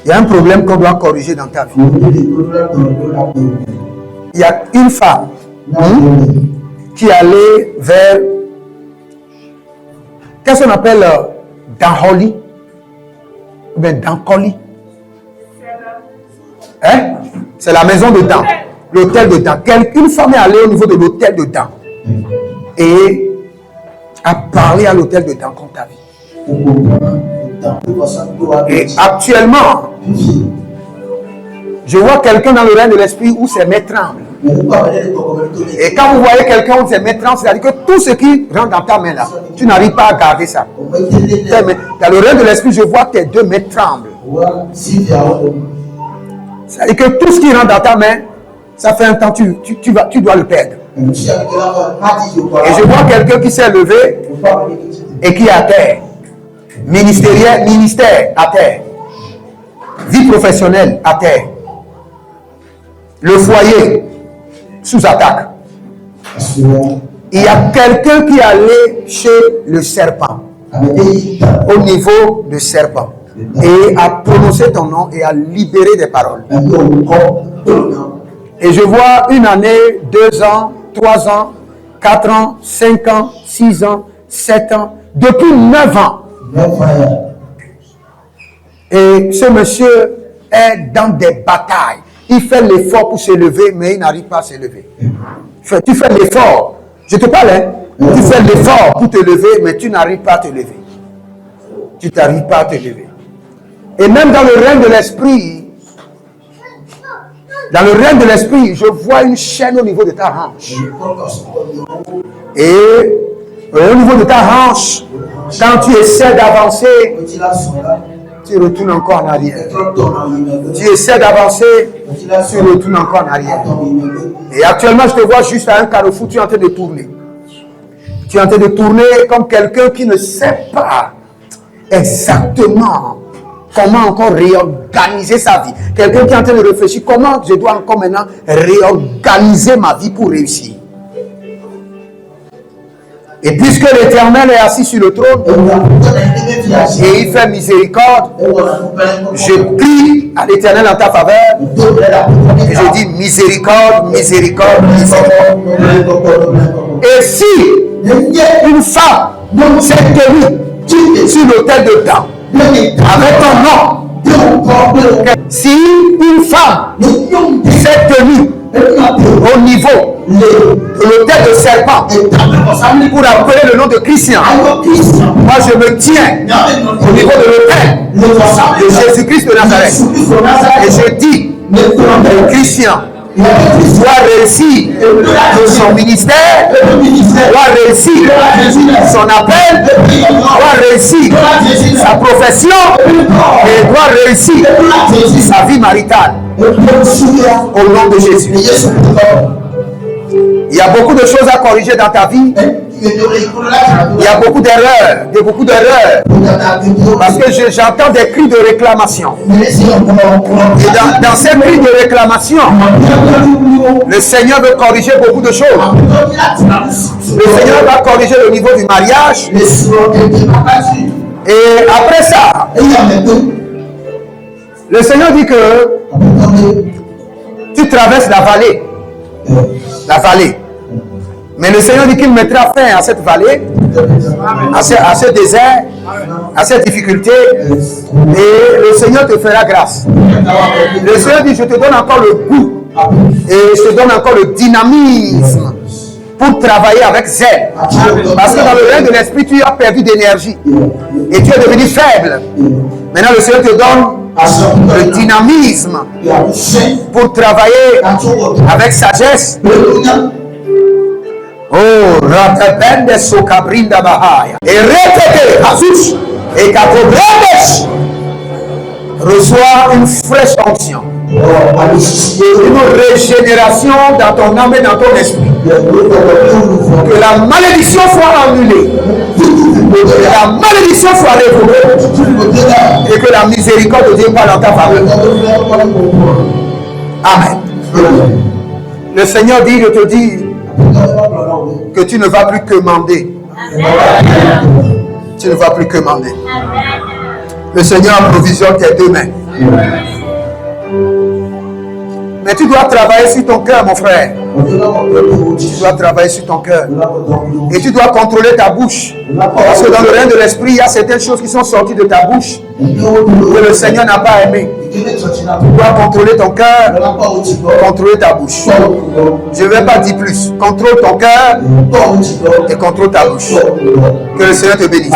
Il y a un problème qu'on doit corriger dans ta vie. Il y a une femme qui allait vers, qu'est-ce qu'on appelle Danholi ou bien Dankoli. Hein? C'est la maison de Dan, l'hôtel de Dan. Une femme est allée au niveau de l'hôtel de Dan et a parlé à l'hôtel de Dan contre ta vie. Et actuellement, je vois quelqu'un dans le règne de l'esprit où ses mains tremblent. Et quand vous voyez quelqu'un où ses mains tremblent, c'est-à-dire que tout ce qui rentre dans ta main là, tu n'arrives pas à garder ça. Dans le règne de l'esprit, je vois que tes deux mains tremblent. C'est-à-dire que tout ce qui rentre dans ta main, ça fait un temps, tu dois le perdre. Et je vois quelqu'un qui s'est levé et qui est à terre. Ministère à terre. Vie professionnelle à terre. Le foyer sous attaque. Il y a quelqu'un qui est allé chez le serpent, au niveau du serpent, et a prononcé ton nom et a libéré des paroles. Et je vois une année, 2 ans, 3 ans, 4 ans, 5 ans, 6 ans, 7 ans, depuis 9 ans. Et ce monsieur est dans des batailles. Il fait l'effort pour se lever, mais il n'arrive pas à se lever. Tu fais l'effort. Je te parle, hein? Tu fais l'effort pour te lever, mais tu n'arrives pas à te lever. Tu n'arrives pas à te lever. Et même dans le règne de l'esprit, je vois une chaîne au niveau de ta hanche. Et au niveau de ta hanche, quand tu essaies d'avancer, tu retournes encore en arrière. Tu essaies d'avancer, tu retournes encore en arrière. Et actuellement, je te vois juste à un carrefour, tu es en train de tourner. Tu es en train de tourner comme quelqu'un qui ne sait pas exactement comment encore réorganiser sa vie. Quelqu'un qui est en train de réfléchir, comment je dois encore maintenant réorganiser ma vie pour réussir. Et puisque l'Éternel est assis sur le trône et il fait miséricorde, je prie à l'Éternel en ta faveur et je dis miséricorde, miséricorde, miséricorde. Et si une femme s'est tenue sur l'autel de Dan avec ton nom, si une femme s'est tenue au niveau de l'autel de serpent pour appeler le nom de Christian, moi je me tiens au niveau de l'autel de Jésus-Christ de Nazareth et je dis Christian doit réussir son ministère, doit réussir son appel, doit réussir sa profession et doit réussir sa vie maritale au nom de Jésus. Il y a beaucoup de choses à corriger dans ta vie. Il y a beaucoup d'erreurs, parce que j'entends des cris de réclamation. Et dans ces cris de réclamation, le Seigneur veut corriger beaucoup de choses. Le Seigneur va corriger le niveau du mariage. Et après ça, le Seigneur dit que tu traverses la vallée. La vallée. Mais le Seigneur dit qu'il mettra fin à cette vallée, à ce désert, à cette difficulté, et le Seigneur te fera grâce. Le Seigneur dit, je te donne encore le goût, et je te donne encore le dynamisme pour travailler avec zèle. Parce que dans le règne de l'esprit, tu as perdu d'énergie, et tu es devenu faible. Maintenant, le Seigneur te donne le dynamisme pour travailler avec sagesse. Oh, ratabende sokabrinda bahaya. Et répétez, Asus, et Katobrendes, reçoit une fraîche onction. Une régénération dans ton âme et dans ton esprit. Que la malédiction soit annulée. Que la malédiction soit révocée. Et que la miséricorde de Dieu parle en ta faveur. Amen. Le Seigneur dit, je te dis, que tu ne vas plus commander. Tu ne vas plus commander. Le Seigneur approvisionne tes deux mains. Mais tu dois travailler sur ton cœur, mon frère. Tu dois travailler sur ton cœur. Et tu dois contrôler ta bouche. Parce que dans le règne de l'esprit, il y a certaines choses qui sont sorties de ta bouche que le Seigneur n'a pas aimé. Tu dois contrôler ton cœur, contrôler ta bouche. Je ne vais pas dire plus. Contrôle ton cœur et contrôle ta bouche. Que le Seigneur te bénisse.